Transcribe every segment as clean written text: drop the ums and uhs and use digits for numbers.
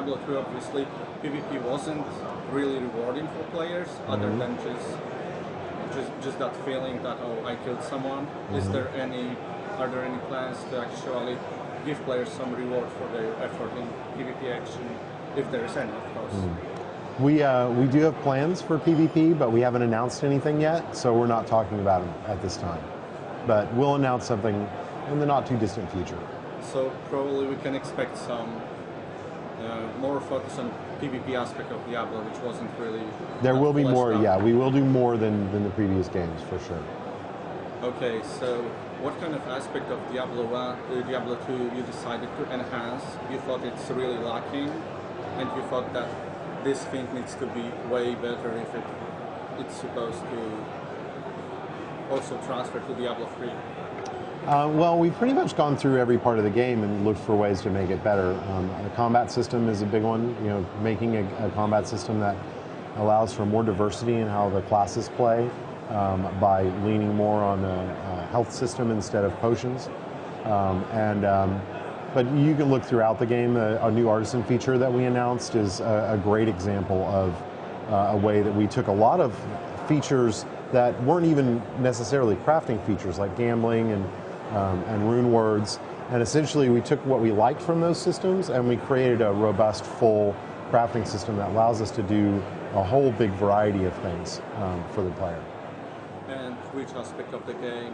Diablo 2, obviously, PvP wasn't really rewarding for players, other than just that feeling that, oh, I killed someone. Are there any plans to actually give players some reward for their effort in PvP action, if there is any, of course? We do have plans for PvP, but we haven't announced anything yet, so we're not talking about them at this time. But we'll announce something in the not too distant future. So probably we can expect some more focus on PvP aspect of Diablo, which wasn't really... There will be more, yeah. We will do more than the previous games, for sure. Okay, so what kind of aspect of Diablo 2 you decided to enhance? You thought it's really lacking, and you thought that this thing needs to be way better if it's supposed to also transfer to Diablo 3? Well, we've pretty much gone through every part of the game and looked for ways to make it better. The combat system is a big one, you know, making a combat system that allows for more diversity in how the classes play by leaning more on a health system instead of potions. But you can look throughout the game. A new artisan feature that we announced is a great example of a way that we took a lot of features that weren't even necessarily crafting features, like gambling and rune words, and essentially we took what we liked from those systems and we created a robust, full crafting system that allows us to do a whole big variety of things for the player. And which aspect of the game,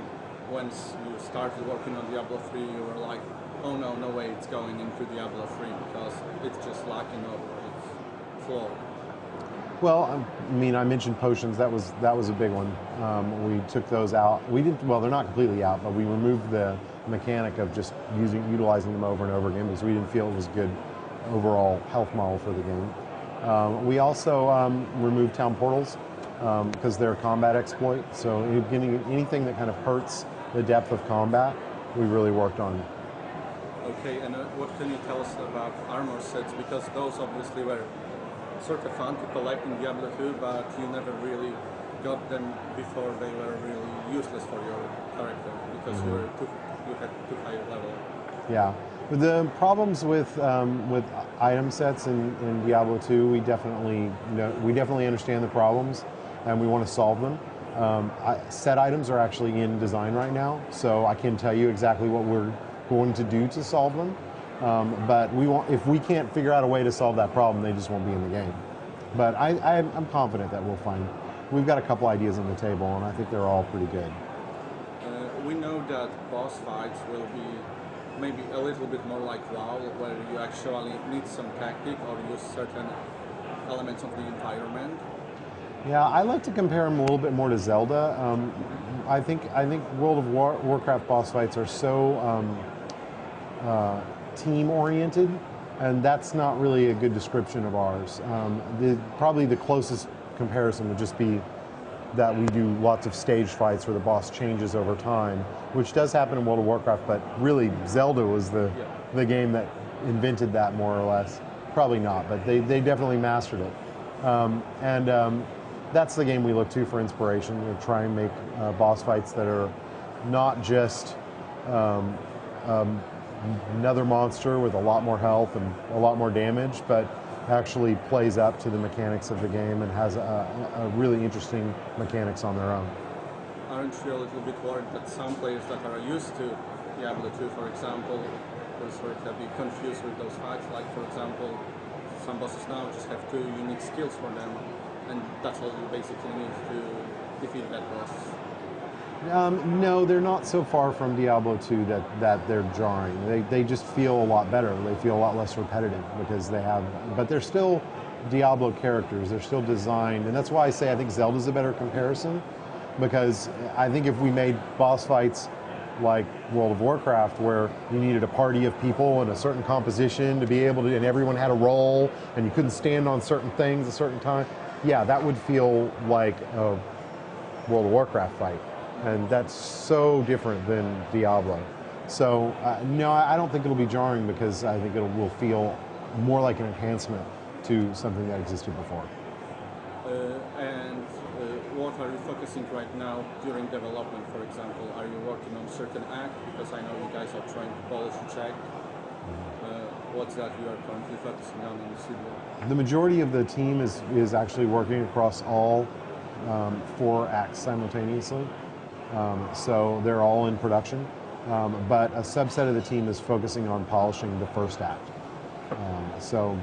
once you started working on Diablo 3, you were like, oh no, no way it's going into Diablo 3 because it's just lacking of its flow? Well, I mean, I mentioned potions. That was a big one. We took those out. We didn't. Well, they're not completely out, but we removed the mechanic of just utilizing them over and over again because we didn't feel it was a good overall health model for the game. We also removed town portals because they're a combat exploit. So anything that kind of hurts the depth of combat, we really worked on. Okay, and what can you tell us about armor sets? Because those obviously were sort of fun to collect in Diablo 2, but you never really got them before they were really useless for your character because you had too high a level. Yeah, the problems with item sets in Diablo 2, we definitely understand the problems, and we want to solve them. Set items are actually in design right now, so I can tell you exactly what we're going to do to solve them. But if we can't figure out a way to solve that problem, they just won't be in the game. But I'm confident that we've got a couple ideas on the table, and I think they're all pretty good. We know that boss fights will be maybe a little bit more like WoW, where you actually need some tactic or use certain elements of the environment. Yeah, I like to compare them a little bit more to Zelda. I think World of Warcraft boss fights are so team-oriented, and that's not really a good description of ours. Probably the closest comparison would just be that we do lots of stage fights where the boss changes over time, which does happen in World of Warcraft, but really Zelda was the game that invented that more or less. Probably not, but they definitely mastered it. That's the game we look to for inspiration. We try and make boss fights that are not just another monster with a lot more health and a lot more damage, but actually plays up to the mechanics of the game and has a really interesting mechanics on their own. Aren't you a little bit worried that some players that are used to Diablo 2, for example, will sort of be confused with those fights? Like, for example, some bosses now just have 2 unique skills for them, and that's all you basically need to defeat that boss. No, they're not so far from Diablo 2 that they're jarring. They just feel a lot better. They feel a lot less repetitive because but they're still Diablo characters. They're still designed, and that's why I say I think Zelda's a better comparison, because I think if we made boss fights like World of Warcraft, where you needed a party of people and a certain composition to be able to, and everyone had a role, and you couldn't stand on certain things at a certain time, yeah, that would feel like a World of Warcraft fight. And that's so different than Diablo. So no, I don't think it'll be jarring because I think it will feel more like an enhancement to something that existed before. And what are you focusing right now during development, for example? Are you working on certain act? Because I know you guys are trying to polish a check. what's that you are currently focusing on in the studio? The majority of the team is actually working across all 4 acts simultaneously. So they're all in production. But a subset of the team is focusing on polishing the first act. So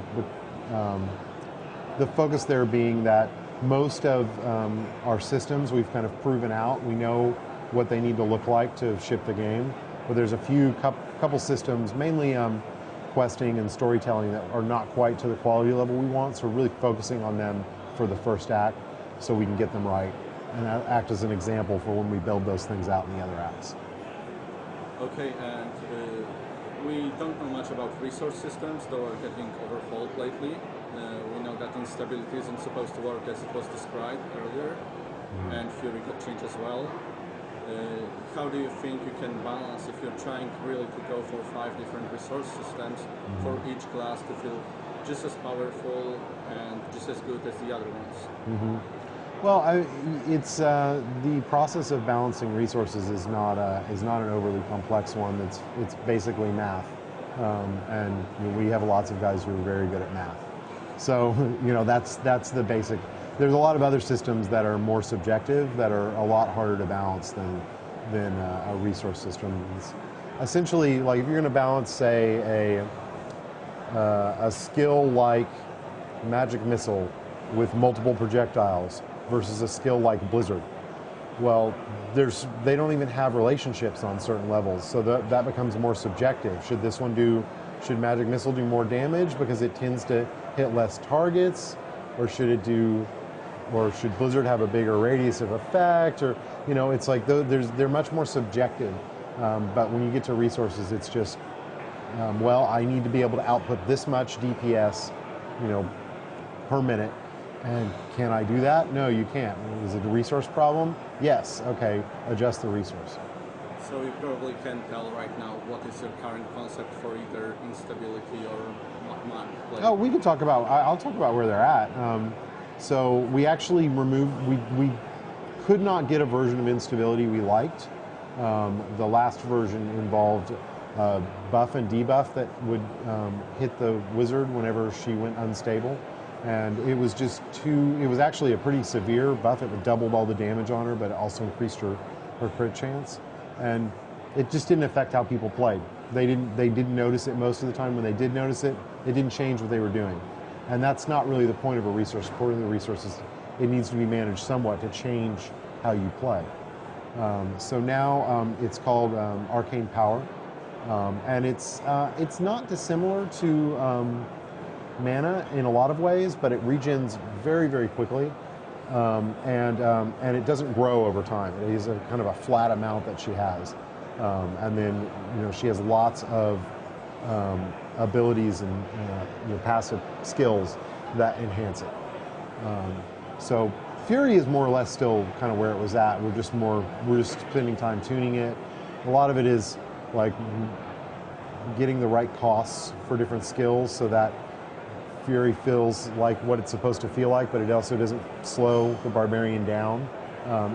the focus there being that most of our systems we've kind of proven out. We know what they need to look like to ship the game. But there's a few couple systems, mainly questing and storytelling, that are not quite to the quality level we want. So we're really focusing on them for the first act so we can get them right and act as an example for when we build those things out in the other acts. Okay, and we don't know much about resource systems, though are getting overhauled lately. We know that instability isn't supposed to work as it was described earlier, and Fury could change as well. How do you think you can balance if you're trying really to go for 5 different resource systems for each class to feel just as powerful and just as good as the other ones? Well, it's the process of balancing resources is not an overly complex one. It's basically math, and we have lots of guys who are very good at math. So that's the basic. There's a lot of other systems that are more subjective, that are a lot harder to balance than a resource system. It's essentially, like if you're going to balance, say, a skill like magic missile with multiple projectiles versus a skill like Blizzard. Well, they don't even have relationships on certain levels, so that becomes more subjective. Should Magic Missile do more damage because it tends to hit less targets, or should Blizzard have a bigger radius of effect? Or it's like they're much more subjective. But when you get to resources, it's just well, I need to be able to output this much DPS, per minute. And can I do that? No, you can't. Is it a resource problem? Yes. Okay, adjust the resource. So you probably can tell right now what is your current concept for either instability or mod play. Oh, we can talk about. I'll talk about where they're at. So we actually removed. We could not get a version of instability we liked. The last version involved buff and debuff that would hit the wizard whenever she went unstable. And it was just it was actually a pretty severe buff. It doubled all the damage on her, but it also increased her crit chance. And it just didn't affect how people played. They didn't notice it most of the time. When they did notice it, it didn't change what they were doing. And that's not really the point of a resource. The point of the resource is it needs to be managed somewhat to change how you play. So now it's called Arcane Power. And it's not dissimilar to mana in a lot of ways, but it regens very, very quickly, and it doesn't grow over time. It is a kind of a flat amount that she has, and then she has lots of abilities and passive skills that enhance it. So Fury is more or less still kind of where it was at. We're just spending time tuning it. A lot of it is like getting the right costs for different skills so that Fury feels like what it's supposed to feel like, but it also doesn't slow the barbarian down.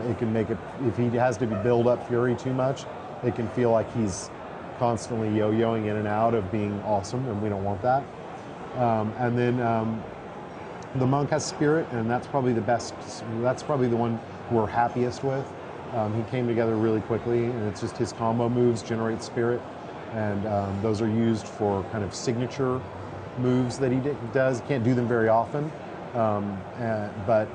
It can make it, if he has to build up Fury too much, it can feel like he's constantly yo-yoing in and out of being awesome, and we don't want that. And then the monk has spirit, and that's probably the best. That's probably the one we're happiest with. He came together really quickly, and it's just his combo moves generate spirit, and those are used for kind of signature moves that he does. Can't do them very often, but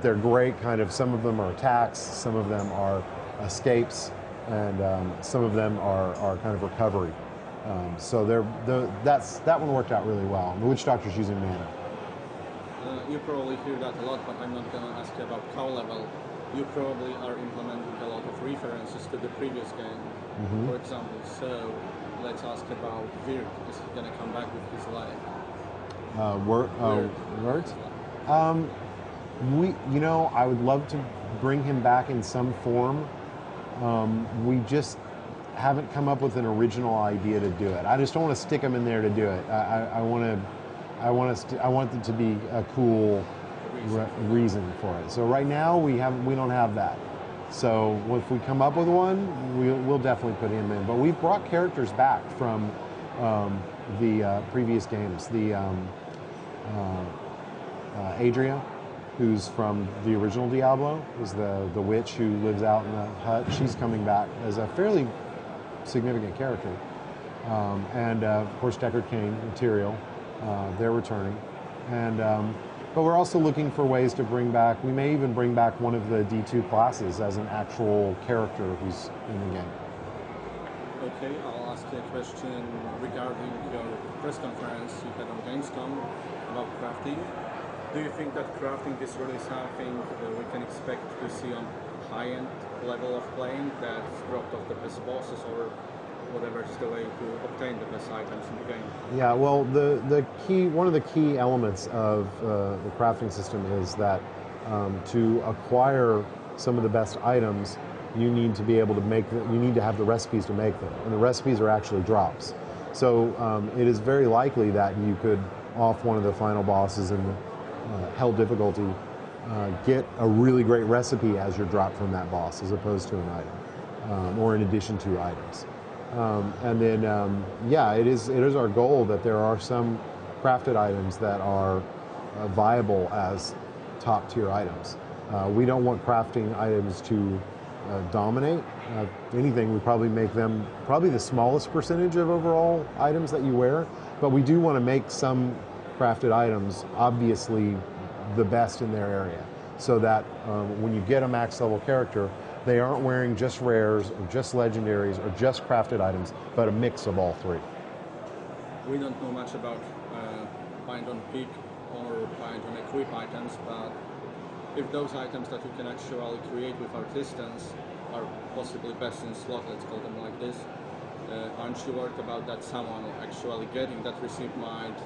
they're great. Kind of, some of them are attacks, some of them are escapes, and some of them are kind of recovery. So that one worked out really well. The Witch Doctor's using mana. You probably hear that a lot, but I'm not going to ask you about cow level. You probably are implementing a lot of references to the previous game, for example. So let's ask about Virk. Is he going to come back with his leg? Words? I would love to bring him back in some form. We just haven't come up with an original idea to do it. I just don't want to stick him in there to do it. I want it to be a cool reason for it. So right now we don't have that. So if we come up with one, we'll definitely put him in. But we've brought characters back from the previous games. Adria, who's from the original Diablo, is the witch who lives out in the hut. She's coming back as a fairly significant character. And of course, Deckard Cain, Material, they're returning. And but we're also looking for ways to bring back, we may even bring back one of the D2 classes as an actual character who's in the game. Okay, I'll ask you a question regarding your press conference you had on GamesCom about crafting. Do you think that crafting is really something we can expect to see on high-end level of playing that's dropped off the best bosses, or whatever is the way to obtain the best items in the game? Yeah, well, one of the key elements of the crafting system is that to acquire some of the best items, you need to be able to make them, you need to have the recipes to make them, and the recipes are actually drops. So it is very likely that you could, off one of the final bosses in the hell difficulty, get a really great recipe as your drop from that boss, as opposed to an item, or in addition to items. And then, yeah, it is our goal that there are some crafted items that are viable as top tier items. We don't want crafting items to dominate. If anything, we probably make them probably the smallest percentage of overall items that you wear, but we do want to make some crafted items obviously the best in their area, so that when you get a max level character, they aren't wearing just rares or just legendaries or just crafted items, but a mix of all three. We don't know much about bind on pick or bind on equip items, but if those items that you can actually create with artisans are possibly best in slot, let's call them like this, aren't you worried about that someone actually getting that receipt might,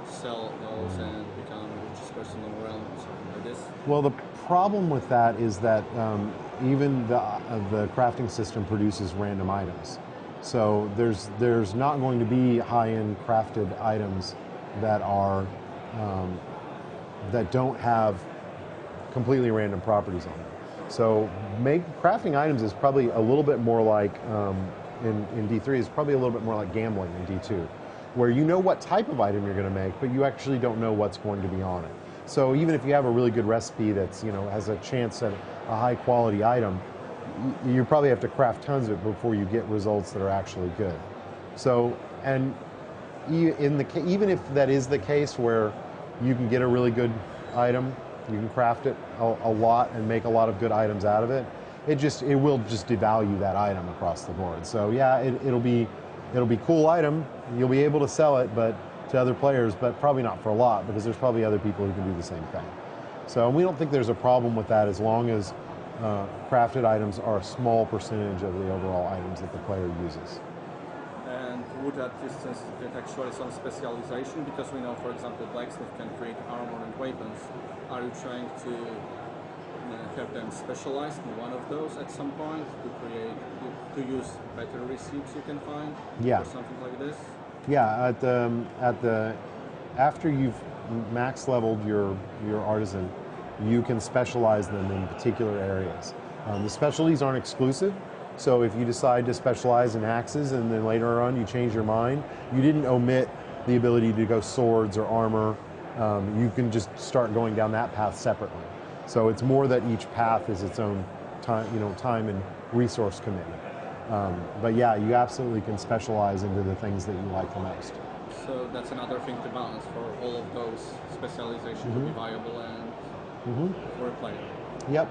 sell those and become the richest person in the realm, something like this? Well, the problem with that is that even the crafting system produces random items. So there's not going to be high-end crafted items that are that don't have completely random properties on them. So crafting items is probably a little bit more like in D3 is probably a little bit more like gambling in D2, where you know what type of item you're going to make, but you actually don't know what's going to be on it. So even if you have a really good recipe that's has a chance at a high quality item, you probably have to craft tons of it before you get results that are actually good. So, and even if that is the case where you can get a really good item, you can craft it a lot and make a lot of good items out of it, it will just devalue that item across the board. So yeah, it'll be cool item, you'll be able to sell it, but to other players, but probably not for a lot, because there's probably other people who can do the same thing. So we don't think there's a problem with that, as long as crafted items are a small percentage of the overall items that the player uses. And would that distance get actually some specialization? Because we know, for example, blacksmith can create armor and weapons. Are you trying to have them specialized in one of those at some point to use better receipts you can find? Yeah. Or something like this? Yeah, after you've max leveled your artisan, you can specialize them in particular areas. The specialties aren't exclusive, so if you decide to specialize in axes and then later on you change your mind, you didn't omit the ability to go swords or armor. You can just start going down that path separately. So it's more that each path is its own time and resource commitment. But yeah, you absolutely can specialize into the things that you like the most. So that's another thing to balance for all of those specializations to be viable and for a player. Yep.